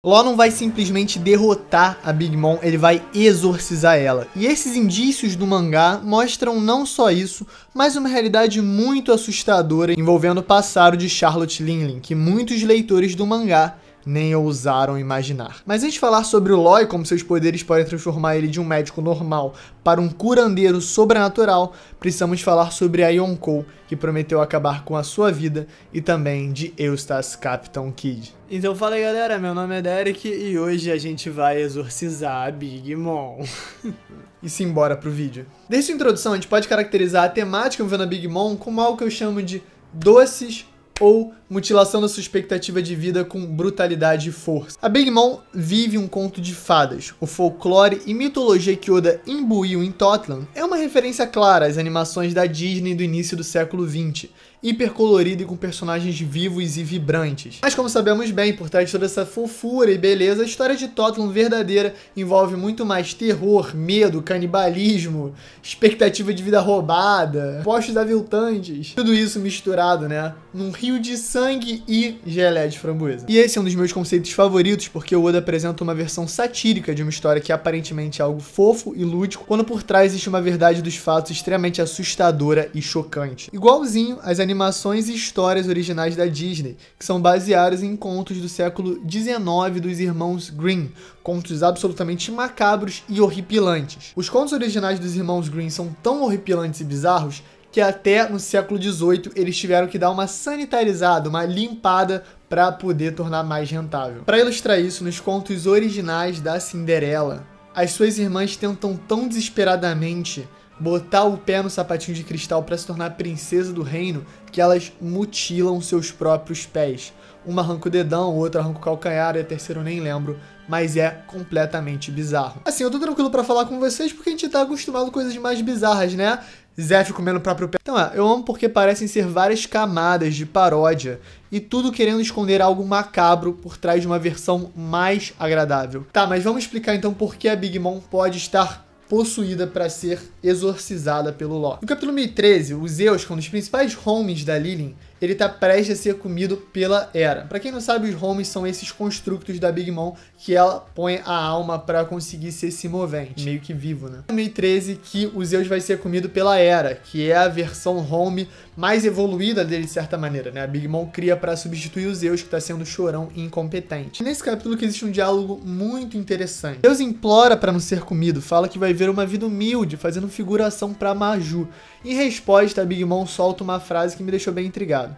Law não vai simplesmente derrotar a Big Mom, ele vai exorcizar ela. E esses indícios do mangá mostram não só isso, mas uma realidade muito assustadora envolvendo o passado de Charlotte Linlin, que muitos leitores do mangá nem ousaram imaginar. Mas antes de falar sobre o Law e como seus poderes podem transformar ele de um médico normal para um curandeiro sobrenatural, precisamos falar sobre a Yonkou, que prometeu acabar com a sua vida, e também de Eustace Captain Kidd. Então fala aí galera, meu nome é Derek e hoje a gente vai exorcizar a Big Mom. E simbora pro vídeo. Desde a introdução a gente pode caracterizar a temática envolvendo a Big Mom como algo que eu chamo de doces ou mutilação da sua expectativa de vida com brutalidade e força. A Big Mom vive um conto de fadas. O folclore e mitologia que Oda imbuiu em Totland é uma referência clara às animações da Disney do início do século XX, hipercolorido e com personagens vivos e vibrantes. Mas como sabemos bem, por trás de toda essa fofura e beleza, a história de Totland verdadeira envolve muito mais terror, medo, canibalismo, expectativa de vida roubada, postos aviltantes, tudo isso misturado, né, num rio de sangue e geleia de framboesa. E esse é um dos meus conceitos favoritos, porque o Oda apresenta uma versão satírica de uma história que aparentemente é algo fofo e lúdico, quando por trás existe uma verdade dos fatos extremamente assustadora e chocante. Igualzinho às animações e histórias originais da Disney, que são baseadas em contos do século XIX dos irmãos Grimm, contos absolutamente macabros e horripilantes. Os contos originais dos irmãos Grimm são tão horripilantes e bizarros que até no século XVIII eles tiveram que dar uma sanitarizada, uma limpada para poder tornar mais rentável. Para ilustrar isso, nos contos originais da Cinderela, as suas irmãs tentam tão desesperadamente botar o pé no sapatinho de cristal para se tornar princesa do reino que elas mutilam seus próprios pés. Uma arranca o dedão, outra arranca o calcanhar e a terceira eu nem lembro, mas é completamente bizarro. Assim, eu tô tranquilo pra falar com vocês porque a gente tá acostumado com coisas mais bizarras, né? Zef comendo o próprio pé. Então, eu amo porque parecem ser várias camadas de paródia e tudo querendo esconder algo macabro por trás de uma versão mais agradável. Tá, mas vamos explicar então por que a Big Mom pode estar possuída para ser exorcizada pelo Law. No capítulo 1013, o Zeus, que é um dos principais homies da Lilin, ele tá prestes a ser comido pela Hera. Pra quem não sabe, os homies são esses construtos da Big Mom que ela põe a alma pra conseguir ser se movente, meio que vivo, né? No 1013, que o Zeus vai ser comido pela Hera, que é a versão home mais evoluída dele de certa maneira, né? A Big Mom cria pra substituir o Zeus, que tá sendo chorão e incompetente. Nesse capítulo que existe um diálogo muito interessante. Zeus implora pra não ser comido, fala que vai ver uma vida humilde, fazendo figuração pra Maju. Em resposta, a Big Mom solta uma frase que me deixou bem intrigado.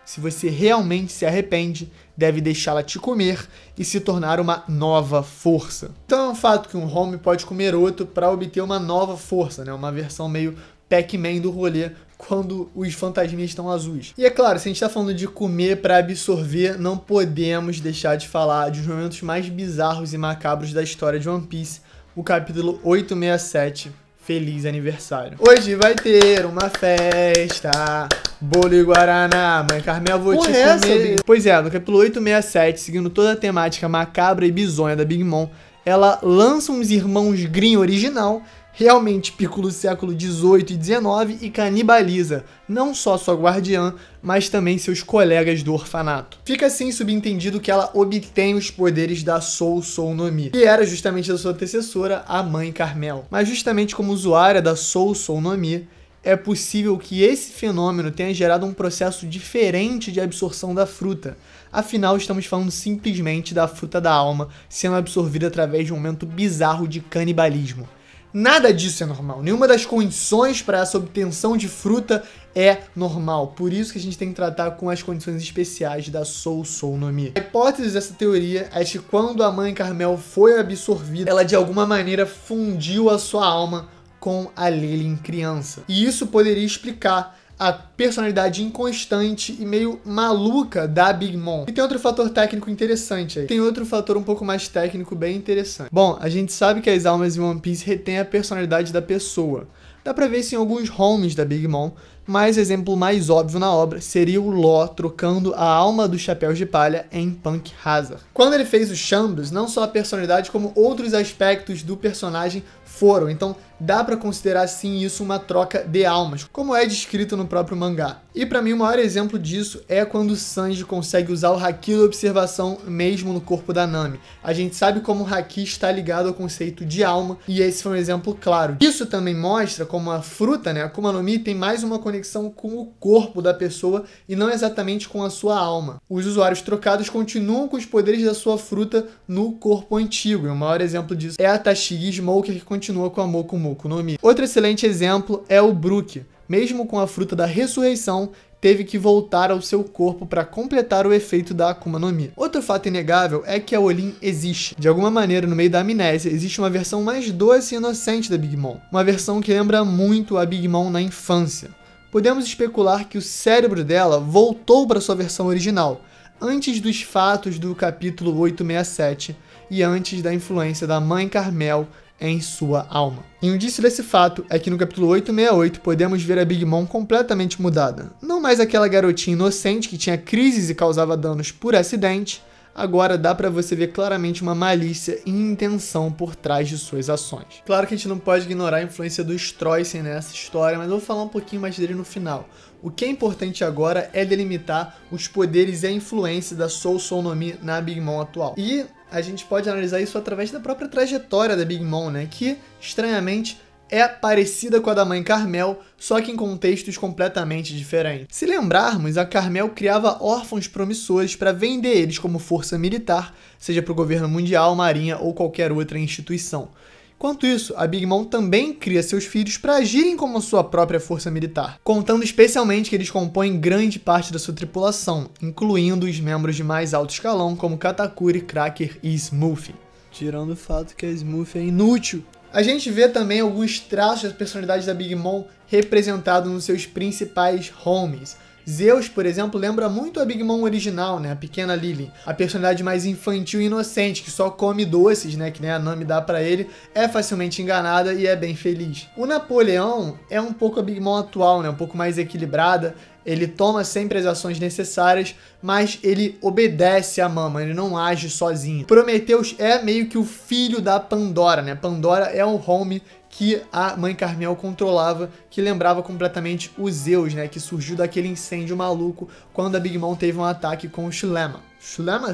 Se você realmente se arrepende, deve deixá-la te comer e se tornar uma nova força. Então é um fato que um homem pode comer outro para obter uma nova força, né? Uma versão meio Pac-Man do rolê quando os fantasminhas estão azuis. E é claro, se a gente tá falando de comer para absorver, não podemos deixar de falar de um dos momentos mais bizarros e macabros da história de One Piece, o capítulo 867. Feliz aniversário. Hoje vai ter uma festa, bolo e guaraná, mãe Carmel, vou te comer. Pois é, no capítulo 867, seguindo toda a temática macabra e bizonha da Big Mom, ela lança uns irmãos Grimm original, realmente Piccolo do século XVIII e XIX, e canibaliza não só sua guardiã, mas também seus colegas do orfanato. Fica assim subentendido que ela obtém os poderes da Sou Sou no Mi, que era justamente da sua antecessora, a mãe Carmel. Mas justamente como usuária da Sou Sou no Mi, é possível que esse fenômeno tenha gerado um processo diferente de absorção da fruta. Afinal, estamos falando simplesmente da fruta da alma sendo absorvida através de um momento bizarro de canibalismo. Nada disso é normal, nenhuma das condições para essa obtenção de fruta é normal, por isso que a gente tem que tratar com as condições especiais da Sou Sou no Mi. A hipótese dessa teoria é que quando a mãe Carmel foi absorvida, ela de alguma maneira fundiu a sua alma com a Lilin criança. E isso poderia explicar a personalidade inconstante e meio maluca da Big Mom. E tem outro fator técnico interessante aí. Tem outro fator um pouco mais técnico bem interessante. Bom, a gente sabe que as almas em One Piece retêm a personalidade da pessoa. Dá pra ver isso em alguns homies da Big Mom, mas o exemplo mais óbvio na obra seria o Law trocando a alma dos chapéus de palha em Punk Hazard. Quando ele fez o Chambers, não só a personalidade, como outros aspectos do personagem foram, então dá pra considerar sim isso uma troca de almas, como é descrito no próprio mangá. E pra mim o maior exemplo disso é quando o Sanji consegue usar o Haki da observação mesmo no corpo da Nami. A gente sabe como o Haki está ligado ao conceito de alma, e esse foi um exemplo claro. Isso também mostra como a fruta, né, a Akuma no Mi, tem mais uma conexão com o corpo da pessoa e não exatamente com a sua alma. Os usuários trocados continuam com os poderes da sua fruta no corpo antigo, e o maior exemplo disso é a Tashigi Smoker, que continua com a Moku Moku no Mi. Outro excelente exemplo é o Brook. Mesmo com a fruta da ressurreição, teve que voltar ao seu corpo para completar o efeito da Akuma no Mi. Outro fato inegável é que a Olin existe. De alguma maneira, no meio da amnésia, existe uma versão mais doce e inocente da Big Mom. Uma versão que lembra muito a Big Mom na infância. Podemos especular que o cérebro dela voltou para sua versão original, antes dos fatos do capítulo 867 e antes da influência da Mãe Carmel em sua alma. E um indício desse fato é que no capítulo 868 podemos ver a Big Mom completamente mudada. Não mais aquela garotinha inocente que tinha crises e causava danos por acidente, agora dá pra você ver claramente uma malícia e intenção por trás de suas ações. Claro que a gente não pode ignorar a influência do Stroisen nessa história, mas eu vou falar um pouquinho mais dele no final. O que é importante agora é delimitar os poderes e a influência da Soul Soul no Mi na Big Mom atual. E a gente pode analisar isso através da própria trajetória da Big Mom, né? Que, estranhamente, é parecida com a da Mãe Carmel, só que em contextos completamente diferentes. Se lembrarmos, a Carmel criava órfãos promissores para vender eles como força militar, seja para o governo mundial, marinha ou qualquer outra instituição. Enquanto isso, a Big Mom também cria seus filhos para agirem como sua própria força militar, contando especialmente que eles compõem grande parte da sua tripulação, incluindo os membros de mais alto escalão como Katakuri, Cracker e Smoothie. Tirando o fato que a Smoothie é inútil. A gente vê também alguns traços da personalidade da Big Mom representados nos seus principais homies. Zeus, por exemplo, lembra muito a Big Mom original, né? A pequena Lily. A personalidade mais infantil e inocente, que só come doces, né? Que nem a Nami dá pra ele, é facilmente enganada e é bem feliz. O Napoleão é um pouco a Big Mom atual, né? Um pouco mais equilibrada. Ele toma sempre as ações necessárias, mas ele obedece a Mama, ele não age sozinho. Prometheus é meio que o filho da Pandora, né? Pandora é um homie que a Mãe Carmel controlava, que lembrava completamente o Zeus, né? Que surgiu daquele incêndio maluco quando a Big Mom teve um ataque com o Shulama. Shulama,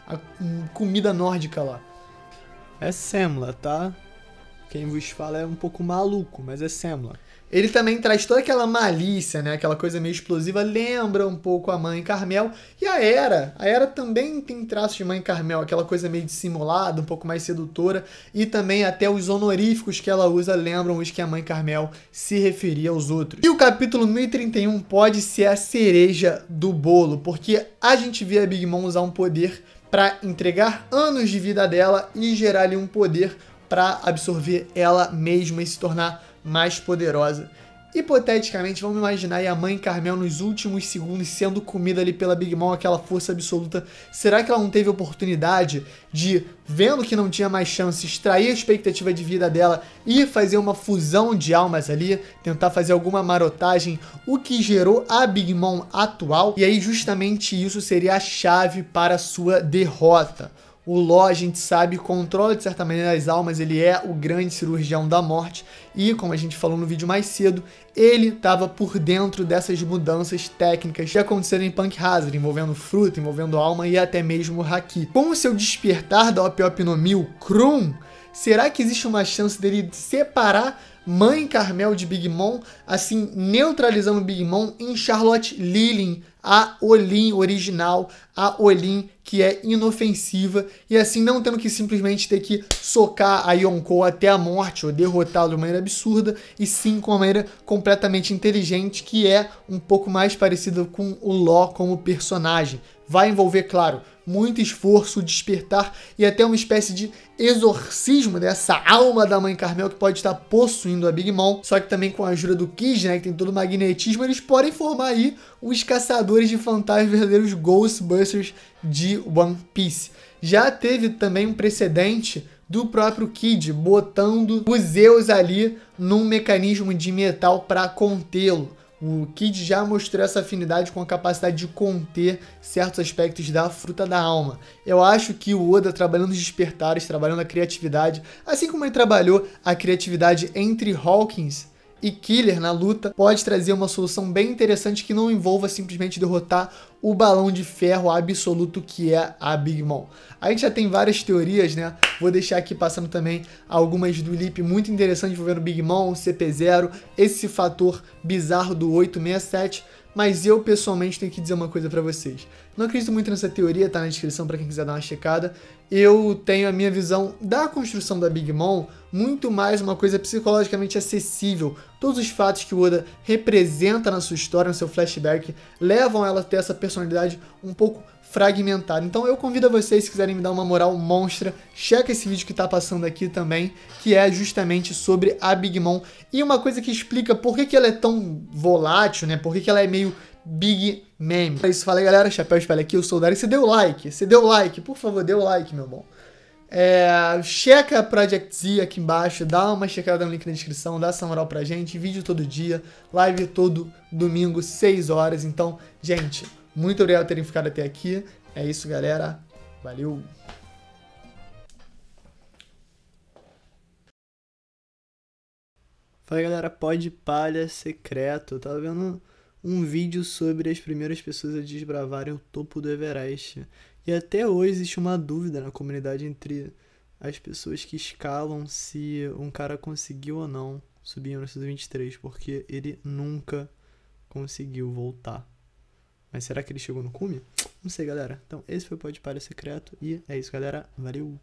a comida nórdica lá. É Semla, tá? Quem vos fala é um pouco maluco, mas é Semla. Ele também traz toda aquela malícia, né? Aquela coisa meio explosiva, lembra um pouco a Mãe Carmel. E a Hera. A Hera também tem traços de Mãe Carmel, aquela coisa meio dissimulada, um pouco mais sedutora. E também até os honoríficos que ela usa lembram os que a Mãe Carmel se referia aos outros. E o capítulo 1031 pode ser a cereja do bolo, porque a gente vê a Big Mom usar um poder para entregar anos de vida dela e gerar ali um poder para absorver ela mesma e se tornar mais poderosa. Hipoteticamente, vamos imaginar aí a Mãe Carmel nos últimos segundos sendo comida ali pela Big Mom, aquela força absoluta. Será que ela não teve oportunidade de, vendo que não tinha mais chance, extrair a expectativa de vida dela e fazer uma fusão de almas ali, tentar fazer alguma marotagem, o que gerou a Big Mom atual? E aí justamente isso seria a chave para a sua derrota. O Law, a gente sabe, controla de certa maneira as almas, ele é o grande cirurgião da morte e, como a gente falou no vídeo mais cedo, ele estava por dentro dessas mudanças técnicas que aconteceram em Punk Hazard, envolvendo fruta, envolvendo alma e até mesmo Haki. Com o seu despertar da Op Op no Mi, o Krum, será que existe uma chance dele separar Mãe Carmel de Big Mom, assim, neutralizando Big Mom em Charlotte Lilin, a Olin original, a Olin que é inofensiva, e assim não tendo que simplesmente ter que socar a Yonkou até a morte ou derrotá-lo de maneira absurda, e sim com uma maneira completamente inteligente, que é um pouco mais parecida com o Law como personagem. Vai envolver, claro, muito esforço, despertar e até uma espécie de exorcismo dessa alma da Mãe Carmel que pode estar possuindo a Big Mom, só que também com a ajuda do Kid, né, que tem todo o magnetismo, eles podem formar aí os caçadores de fantasmas, verdadeiros Ghostbusters de One Piece. Já teve também um precedente do próprio Kid botando os Zeus ali num mecanismo de metal para contê-lo. O Kid já mostrou essa afinidade com a capacidade de conter certos aspectos da fruta da alma. Eu acho que o Oda, trabalhando os despertares, trabalhando a criatividade, assim como ele trabalhou a criatividade entre Hawkins e Killer na luta pode trazer uma solução bem interessante que não envolva simplesmente derrotar o balão de ferro absoluto que é a Big Mom. A gente já tem várias teorias, né? Vou deixar aqui passando também algumas do Lip muito interessantes envolvendo Big Mom, CP0, esse fator bizarro do 867, mas eu pessoalmente tenho que dizer uma coisa pra vocês. Não acredito muito nessa teoria, tá na descrição pra quem quiser dar uma checada. Eu tenho a minha visão da construção da Big Mom muito mais uma coisa psicologicamente acessível. Todos os fatos que o Oda representa na sua história, no seu flashback, levam ela a ter essa personalidade um pouco fragmentada. Então eu convido a vocês, se quiserem me dar uma moral monstra, checa esse vídeo que tá passando aqui também, que é justamente sobre a Big Mom. E uma coisa que explica por que ela é tão volátil, né? Por que ela é meio Big Meme. É isso, fala aí galera, Chapéu Espelho aqui, eu sou o Dari. Você deu like, por favor, dê o like, meu bom. Checa a Project Z aqui embaixo, dá uma checada no link na descrição, dá essa moral pra gente, vídeo todo dia, live todo domingo, 6 horas. Então, gente, muito obrigado por terem ficado até aqui. É isso, galera. Valeu! Fala galera, Pod Palha Secreto. Eu tava vendo um vídeo sobre as primeiras pessoas a desbravarem o topo do Everest. E até hoje existe uma dúvida na comunidade entre as pessoas que escalam se um cara conseguiu ou não subir em 1923, porque ele nunca conseguiu voltar. Mas será que ele chegou no cume? Não sei, galera. Então esse foi o Pod Palha Secreto e é isso, galera. Valeu!